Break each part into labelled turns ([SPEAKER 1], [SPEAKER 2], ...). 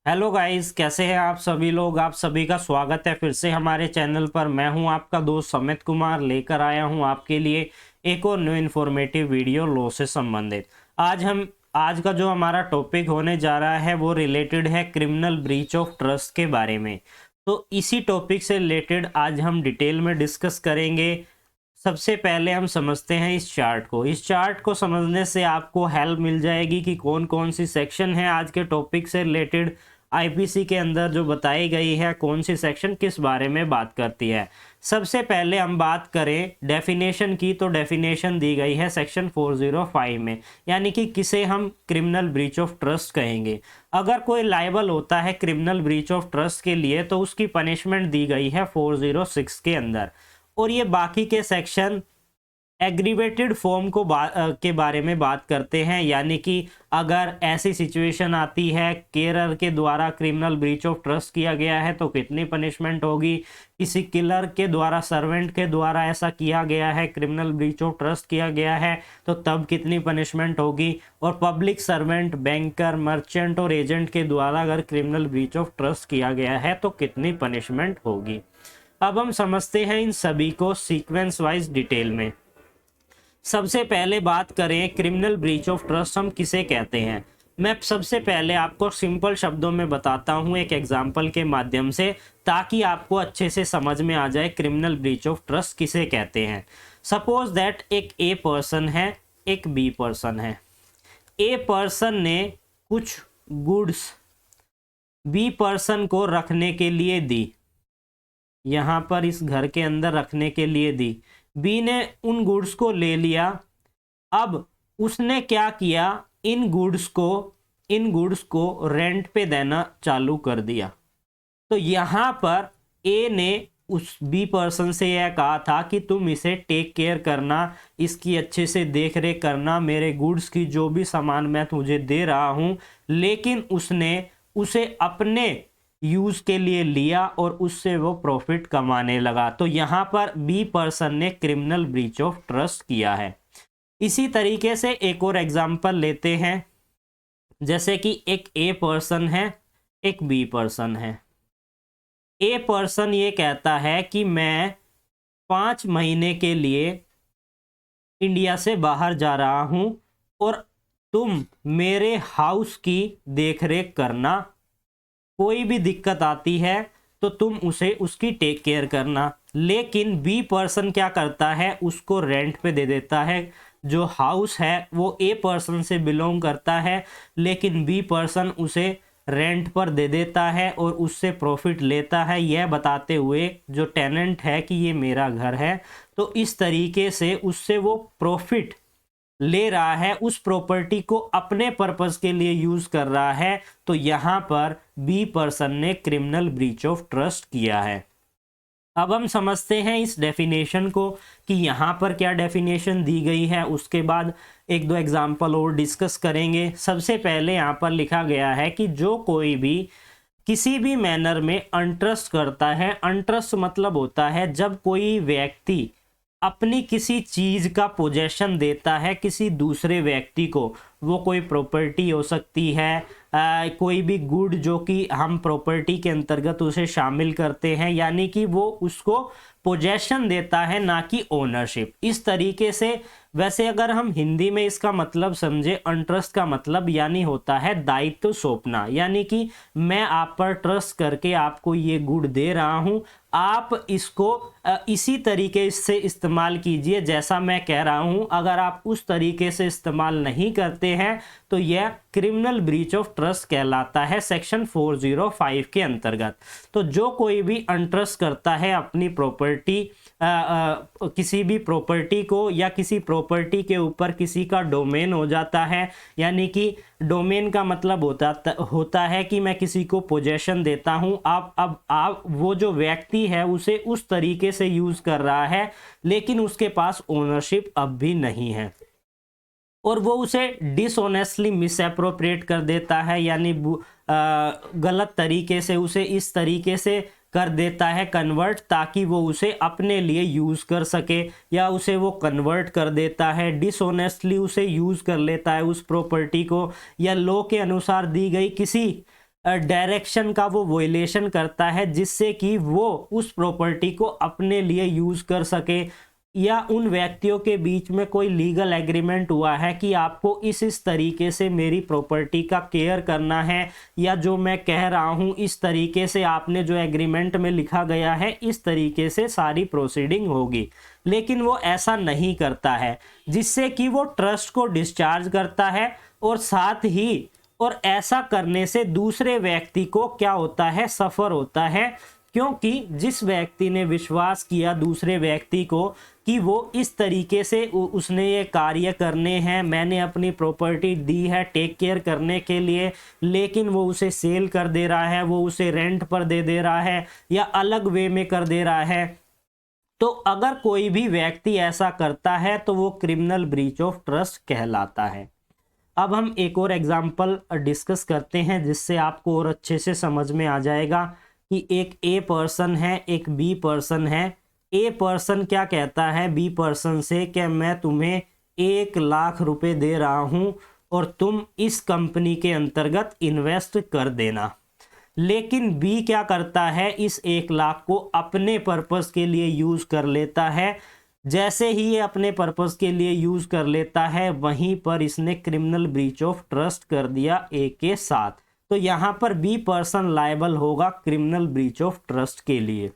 [SPEAKER 1] Hello guys, कैसे हैं आप सभी लोग। आप सभी का स्वागत है फिर से हमारे चैनल पर। मैं हूं आपका दोस्त समित कुमार, लेकर आया हूं आपके लिए एक और न्यू इन्फॉर्मेटिव वीडियो लॉ से संबंधित। आज का जो हमारा टॉपिक होने जा रहा है वो रिलेटेड है क्रिमिनल ब्रीच ऑफ ट्रस्ट के बारे में। तो इसी टॉपिक से रिलेटेड आज हम डिटेल में डिस्कस करेंगे। सबसे पहले हम समझते हैं इस चार्ट को समझने से आपको हेल्प मिल जाएगी कि कौन कौन सी सेक्शन है आज के टॉपिक से रिलेटेड। आईपीसी के अंदर जो बताई गई है कौन सी सेक्शन किस बारे में बात करती है। सबसे पहले हम बात करें डेफिनेशन की, तो डेफिनेशन दी गई है सेक्शन 405 में, यानी कि किसे हम क्रिमिनल ब्रीच ऑफ ट्रस्ट कहेंगे। अगर कोई लायबल होता है क्रिमिनल ब्रीच ऑफ ट्रस्ट के लिए तो उसकी पनिशमेंट दी गई है 406 के अंदर। और ये बाकी के सेक्शन एग्रीवेटेड फॉर्म के बारे में बात करते हैं, यानी कि अगर ऐसी सिचुएशन आती है केरर के द्वारा क्रिमिनल ब्रीच ऑफ ट्रस्ट किया गया है तो कितनी पनिशमेंट होगी, किसी किलर के द्वारा सर्वेंट के द्वारा ऐसा किया गया है क्रिमिनल ब्रीच ऑफ ट्रस्ट किया गया है तो तब कितनी पनिशमेंट होगी, और पब्लिक सर्वेंट, बैंकर, मर्चेंट और एजेंट के द्वारा अगर क्रिमिनल ब्रीच ऑफ ट्रस्ट किया गया है तो कितनी पनिशमेंट होगी। अब हम समझते हैं इन सभी को सीक्वेंस वाइज डिटेल में। सबसे पहले बात करें क्रिमिनल ब्रीच ऑफ ट्रस्ट हम किसे कहते हैं। मैं सबसे पहले आपको सिंपल शब्दों में बताता हूं एक एग्जांपल के माध्यम से, ताकि आपको अच्छे से समझ में आ जाए क्रिमिनल ब्रीच ऑफ ट्रस्ट किसे कहते हैं। सपोज दैट एक ए पर्सन है, एक बी पर्सन है। ए पर्सन ने कुछ गुड्स बी पर्सन को रखने के लिए दी, यहां पर इस घर के अंदर रखने के लिए दी। बी ने उन गुड्स को ले लिया। अब उसने क्या किया, इन गुड्स को रेंट पे देना चालू कर दिया। तो यहां पर ए ने उस बी पर्सन से यह कहा था कि तुम इसे टेक केयर करना, इसकी अच्छे से देख रेख करना, मेरे गुड्स की जो भी सामान मैं तुझे दे रहा हूं। लेकिन उसने उसे अपने यूज के लिए लिया और उससे वो प्रॉफिट कमाने लगा। तो यहां पर बी पर्सन ने क्रिमिनल ब्रीच ऑफ ट्रस्ट किया है। इसी तरीके से एक और एग्जांपल लेते हैं, जैसे कि एक ए पर्सन है, एक बी पर्सन है। ए पर्सन ये कहता है कि मैं 5 महीने के लिए इंडिया से बाहर जा रहा हूं और तुम मेरे हाउस की देखरेख करना, कोई भी दिक्कत आती है तो तुम उसे उसकी टेक केयर करना। लेकिन बी पर्सन क्या करता है, उसको रेंट पे दे देता है। जो हाउस है वो ए पर्सन से बिलोंग करता है, लेकिन बी पर्सन उसे रेंट पर दे देता है और उससे प्रॉफिट लेता है, यह बताते हुए जो टेनेंट है कि ये मेरा घर है। तो इस तरीके से उससे वो प्रॉफिट ले रहा है, उस प्रॉपर्टी को अपने पर्पस के लिए यूज कर रहा है। तो यहां पर बी पर्सन ने क्रिमिनल ब्रीच ऑफ ट्रस्ट किया है। अब हम समझते हैं इस डेफिनेशन को कि यहां पर क्या डेफिनेशन दी गई है, उसके बाद एक दो एग्जांपल और डिस्कस करेंगे। सबसे पहले यहां पर लिखा गया है कि जो कोई भी किसी भी मैनर में अनट्रस्ट करता है, अनट्रस्ट मतलब होता है जब कोई व्यक्ति अपनी किसी चीज का पोजेशन देता है किसी दूसरे व्यक्ति को। वो कोई प्रॉपर्टी हो सकती है, कोई भी गुड जो कि हम प्रॉपर्टी के अंतर्गत उसे शामिल करते हैं, यानी कि वो उसको पोजेशन देता है, ना कि ओनरशिप। इस तरीके से वैसे अगर हम हिंदी में इसका मतलब समझे, अनट्रस्ट का मतलब यानी होता है दायित्व सौंपना, यानी कि मैं आप पर ट्रस्ट करके आपको ये गुड दे रहा हूं, आप इसको इसी तरीके से इस्तेमाल कीजिए जैसा मैं कह रहा हूं। अगर आप उस तरीके से इस्तेमाल नहीं करते हैं तो यह क्रिमिनल ब्रीच ऑफ ट्रस्ट कहलाता है सेक्शन 405 के अंतर्गत। तो जो कोई भी अनट्रस्ट करता है अपनी प्रॉपर्टी, किसी भी प्रॉपर्टी को, या किसी प्रॉपर्टी के ऊपर किसी का डोमेन हो जाता है, यानी कि डोमेन का मतलब होता है कि मैं किसी को पोजेशन देता हूं। आप वो जो व्यक्ति है उसे उस तरीके से यूज कर रहा है, लेकिन उसके पास ओनरशिप अब भी नहीं है और वो उसे डिसऑनेस्टली मिसअप्रोप्रिएट कर देता है, यानी गलत तरीके से उसे इस तरीके से कर देता है कन्वर्ट, ताकि वो उसे अपने लिए यूज कर सके, या उसे वो कन्वर्ट कर देता है, डिसऑनेस्टली उसे यूज कर लेता है उस प्रॉपर्टी को, या लॉ के अनुसार दी गई किसी डायरेक्शन का वो वोलेशन करता है, जिससे कि वो उस प्रॉपर्टी को अपने लिए यूज कर सके, या उन व्यक्तियों के बीच में कोई लीगल एग्रीमेंट हुआ है कि आपको इस तरीके से मेरी प्रॉपर्टी का केयर करना है, या जो मैं कह रहा हूँ इस तरीके से आपने जो एग्रीमेंट में लिखा गया है इस तरीके से सारी प्रोसीडिंग होगी। लेकिन वो ऐसा नहीं करता है, जिससे कि वो ट्रस्ट को डिस्चार्ज करता है, और साथ ही और ऐसा करने से दूसरे व्यक्ति को क्या होता है, सफ़र होता है, क्योंकि जिस व्यक्ति ने विश्वास किया दूसरे व्यक्ति को कि वो इस तरीके से उसने ये कार्य करने हैं, मैंने अपनी प्रॉपर्टी दी है टेक केयर करने के लिए, लेकिन वो उसे सेल कर दे रहा है, वो उसे रेंट पर दे रहा है, या अलग वे में कर दे रहा है, तो अगर कोई भी व्यक्ति ऐसा करता है तो वो क्रिमिनल ब्रीच ऑफ ट्रस्ट कहलाता है। अब हम एक और एग्जाम्पल डिस्कस करते हैं, जिससे आपको और अच्छे से समझ में आ जाएगा कि एक ए पर्सन है, एक बी पर्सन है। ए पर्सन क्या कहता है बी पर्सन से कि मैं तुम्हें 1,00,000 रुपए दे रहा हूं और तुम इस कंपनी के अंतर्गत इन्वेस्ट कर देना। लेकिन बी क्या करता है, इस 1,00,000 को अपने पर्पस के लिए यूज कर लेता है। जैसे ही ये अपने पर्पस के लिए यूज कर लेता है, वहीं पर इसने क्रिमिनल ब्रीच ऑफ ट्रस्ट कर दिया ए के साथ। तो यहाँ पर बी पर्सन लायबल होगा क्रिमिनल ब्रीच ऑफ ट्रस्ट के लिए।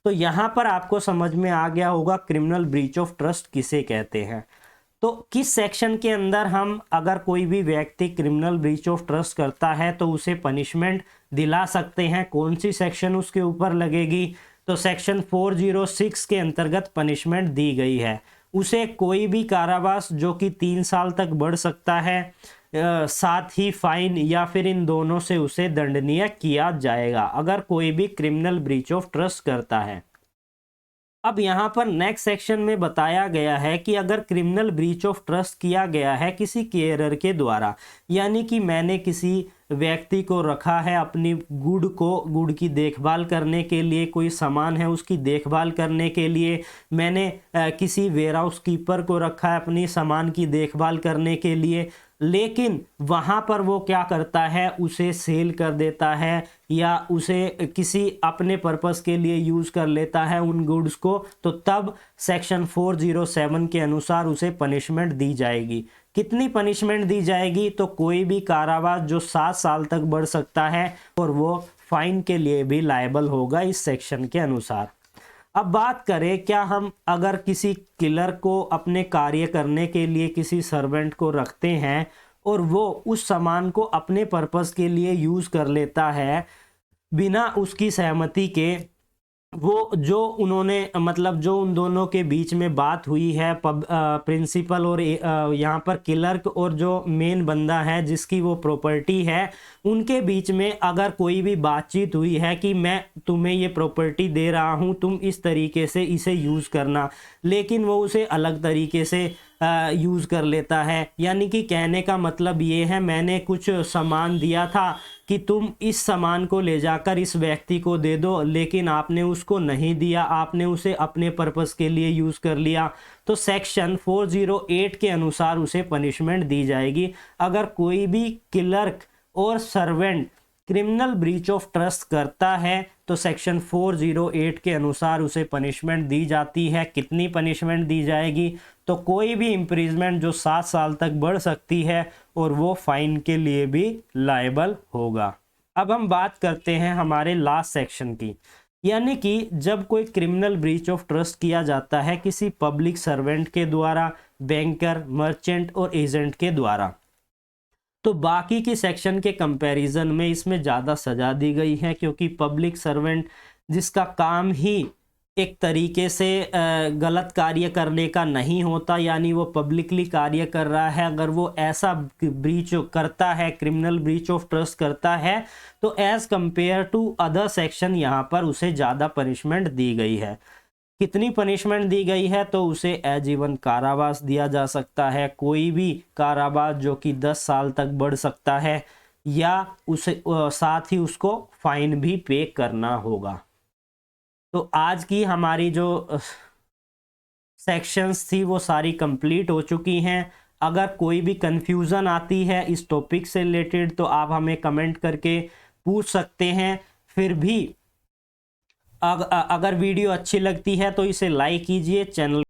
[SPEAKER 1] तो यहाँ पर आपको समझ में आ गया होगा क्रिमिनल ब्रीच ऑफ ट्रस्ट किसे कहते हैं। तो किस सेक्शन के अंदर हम अगर कोई भी व्यक्ति क्रिमिनल ब्रीच ऑफ ट्रस्ट करता है तो उसे पनिशमेंट दिला सकते हैं, कौन सी सेक्शन उसके ऊपर लगेगी, तो सेक्शन 406 के अंतर्गत पनिशमेंट दी गई है। उसे कोई भी कारावास जो कि 3 साल तक बढ़ सकता है, साथ ही फाइन या फिर इन दोनों से उसे दंडनीय किया जाएगा अगर कोई भी क्रिमिनल ब्रीच ऑफ ट्रस्ट करता है। अब यहाँ पर नेक्स्ट सेक्शन में बताया गया है कि अगर क्रिमिनल ब्रीच ऑफ ट्रस्ट किया गया है किसी केयरर के द्वारा, यानी कि मैंने किसी व्यक्ति को रखा है अपनी गुड़ की देखभाल करने के लिए, कोई सामान है उसकी देखभाल करने के लिए, मैंने किसी वेयरहाउस कीपर को रखा है अपनी सामान की देखभाल करने के लिए, लेकिन वहाँ पर वो क्या करता है, उसे सेल कर देता है या उसे किसी अपने पर्पस के लिए यूज़ कर लेता है उन गुड्स को, तो तब सेक्शन 407 के अनुसार उसे पनिशमेंट दी जाएगी। कितनी पनिशमेंट दी जाएगी, तो कोई भी कारावास जो 7 साल तक बढ़ सकता है, और वो फाइन के लिए भी लायबल होगा इस सेक्शन के अनुसार। अब बात करें, क्या हम अगर किसी किलर को अपने कार्य करने के लिए किसी सर्वेंट को रखते हैं और वो उस सामान को अपने पर्पस के लिए यूज़ कर लेता है बिना उसकी सहमति के, वो जो उन्होंने मतलब जो उन दोनों के बीच में बात हुई है प्रिंसिपल और यहाँ पर क्लर्क और जो मेन बंदा है जिसकी वो प्रॉपर्टी है, उनके बीच में अगर कोई भी बातचीत हुई है कि मैं तुम्हें ये प्रॉपर्टी दे रहा हूँ, तुम इस तरीके से इसे यूज़ करना, लेकिन वो उसे अलग तरीके से यूज़ कर लेता है, यानी कि कहने का मतलब ये है मैंने कुछ सामान दिया था कि तुम इस सामान को ले जाकर इस व्यक्ति को दे दो, लेकिन आपने उसको नहीं दिया, आपने उसे अपने पर्पस के लिए यूज़ कर लिया, तो सेक्शन 408 के अनुसार उसे पनिशमेंट दी जाएगी। अगर कोई भी क्लर्क और servant criminal breach of trust करता है तो सेक्शन 408 के अनुसार उसे पनिशमेंट दी जाती है। कितनी पनिशमेंट दी जाएगी, तो कोई भी इम्प्रीजमेंट जो 7 साल तक बढ़ सकती है और वो फाइन के लिए भी लायबल होगा। अब हम बात करते हैं हमारे लास्ट सेक्शन की, यानी कि जब कोई क्रिमिनल ब्रीच ऑफ ट्रस्ट किया जाता है किसी पब्लिक सर्वेंट के द्वारा, बैंकर, मर्चेंट और एजेंट के द्वारा, तो बाकी की सेक्शन के कंपैरिजन में इसमें ज़्यादा सजा दी गई है, क्योंकि पब्लिक सर्वेंट जिसका काम ही एक तरीके से गलत कार्य करने का नहीं होता, यानी वो पब्लिकली कार्य कर रहा है, अगर वो ऐसा ब्रीच करता है, क्रिमिनल ब्रीच ऑफ ट्रस्ट करता है, तो as compare to other section यहाँ पर उसे ज़्यादा पनिशमेंट दी गई है। कितनी पनिशमेंट दी गई है, तो उसे आजीवन कारावास दिया जा सकता है, कोई भी कारावास जो कि 10 साल तक बढ़ सकता है, या उसे साथ ही उसको फाइन भी पे करना होगा। तो आज की हमारी जो सेक्शंस थी वो सारी कंप्लीट हो चुकी हैं। अगर कोई भी कंफ्यूजन आती है इस टॉपिक से रिलेटेड तो आप हमें कमेंट करके पूछ सकते हैं। फिर भी अगर वीडियो अच्छी लगती है तो इसे लाइक कीजिए, चैनल